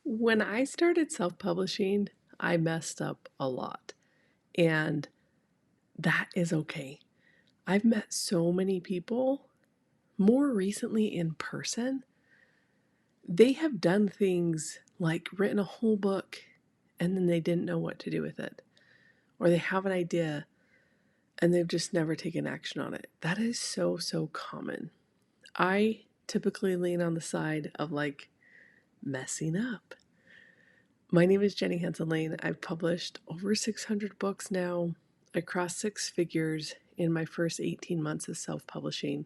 When I started self-publishing, I messed up a lot, and that is okay. I've met so many people, more recently in person. They have done things like written a whole book and then they didn't know what to do with it, or they have an idea and they've just never taken action on it. That is so, so common. I typically lean on the side of like messing up. My name is Jenny Hansen Lane. I've published over 600 books now. I crossed six figures in my first 18 months of self-publishing.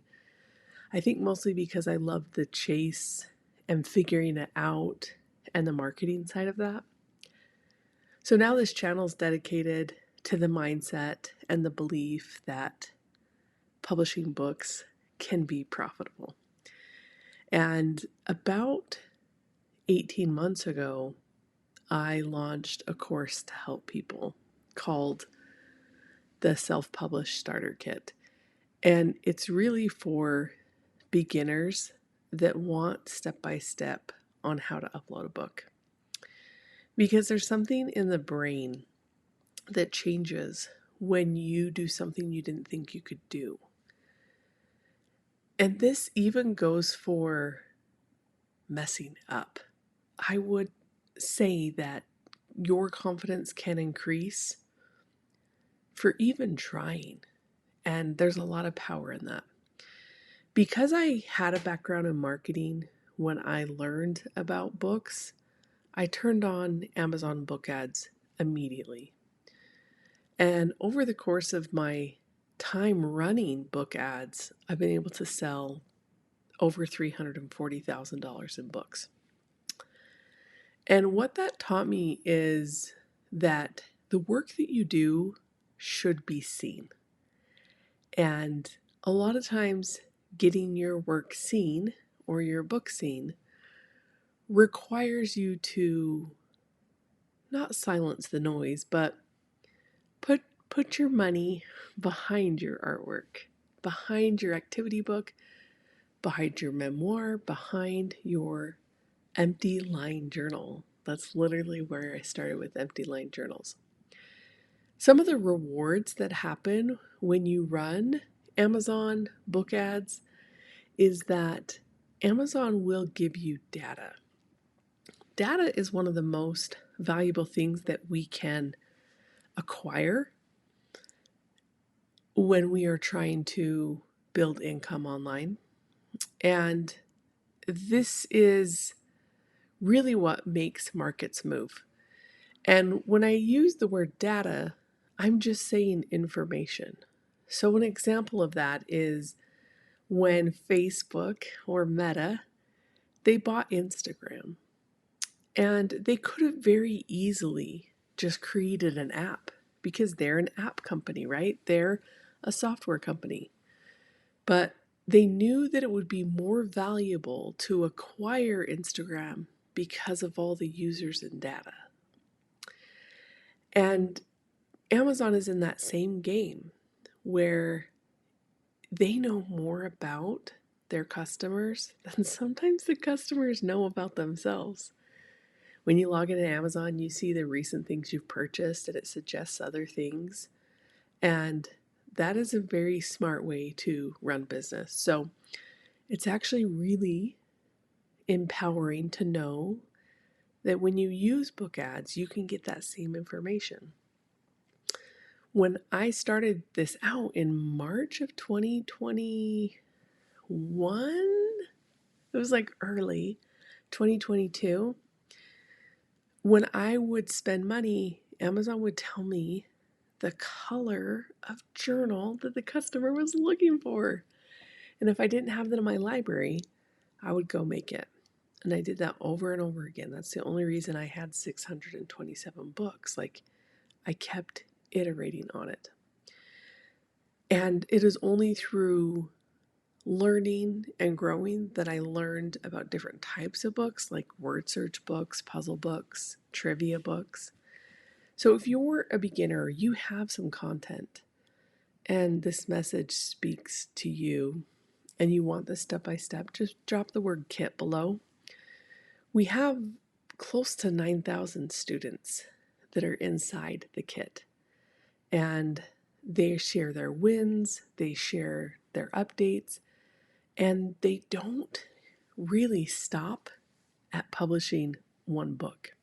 I think mostly because I love the chase and figuring it out and the marketing side of that. So now this channel is dedicated to the mindset and the belief that publishing books can be profitable. And about 18 months ago, I launched a course to help people called the Self-Published Starter Kit. And it's really for beginners that want step-by-step on how to upload a book. Because there's something in the brain that changes when you do something you didn't think you could do. And this even goes for messing up. I would say that your confidence can increase for even trying. And there's a lot of power in that. Because I had a background in marketing when I learned about books, I turned on Amazon book ads immediately. And over the course of my time running book ads, I've been able to sell over $340,000 in books. And what that taught me is that the work that you do should be seen. And a lot of times, getting your work seen or your book seen requires you to not silence the noise, but put your money behind your artwork, behind your activity book, behind your memoir, behind your empty line journal. That's literally where I started with empty line journals. Some of the rewards that happen when you run Amazon book ads is that Amazon will give you data. Data is one of the most valuable things that we can acquire when we are trying to build income online. And this is really what makes markets move. And when I use the word data, I'm just saying information. So an example of that is when Facebook or Meta, they bought Instagram. And they could have very easily just created an app because they're an app company, right? They're a software company. But they knew that it would be more valuable to acquire Instagram because of all the users and data. And Amazon is in that same game where they know more about their customers than sometimes the customers know about themselves. When you log into Amazon, you see the recent things you've purchased and it suggests other things. And that is a very smart way to run business. So it's actually really empowering to know that when you use book ads, you can get that same information. When I started this out in March of 2021, it was like early 2022, when I would spend money, Amazon would tell me the color of journal that the customer was looking for. And if I didn't have that in my library, I would go make it. And I did that over and over again. That's the only reason I had 627 books. Like, I kept iterating on it. And it is only through learning and growing that I learned about different types of books, like word search books, puzzle books, trivia books. So if you're a beginner, you have some content and this message speaks to you and you want this step by step, just drop the word kit below. We have close to 9,000 students that are inside the kit. And they share their wins, they share their updates, and they don't really stop at publishing one book.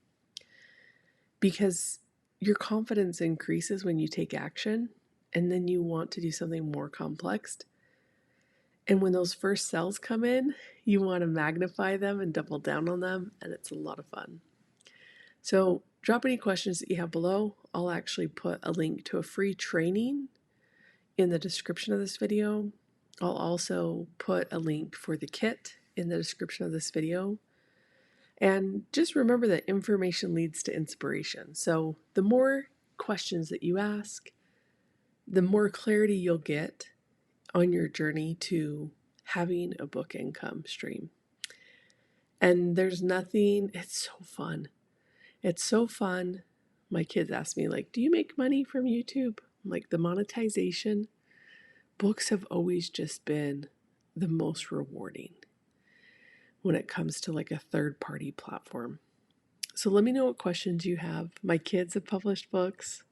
Because your confidence increases when you take action, and then you want to do something more complex. And when those first sales come in, you want to magnify them and double down on them, and it's a lot of fun. So drop any questions that you have below. I'll actually put a link to a free training in the description of this video. I'll also put a link for the kit in the description of this video. And just remember that information leads to inspiration. So the more questions that you ask, the more clarity you'll get on your journey to having a book income stream. And there's nothing, it's so fun. It's so fun. My kids ask me, like, do you make money from YouTube? I'm like, the monetization, books have always just been the most rewarding when it comes to like a third-party platform. So let me know what questions you have. My kids have published books,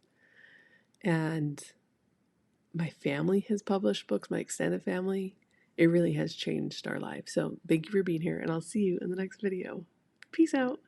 and my family has published books, my extended family. It really has changed our lives. So thank you for being here, and I'll see you in the next video. Peace out.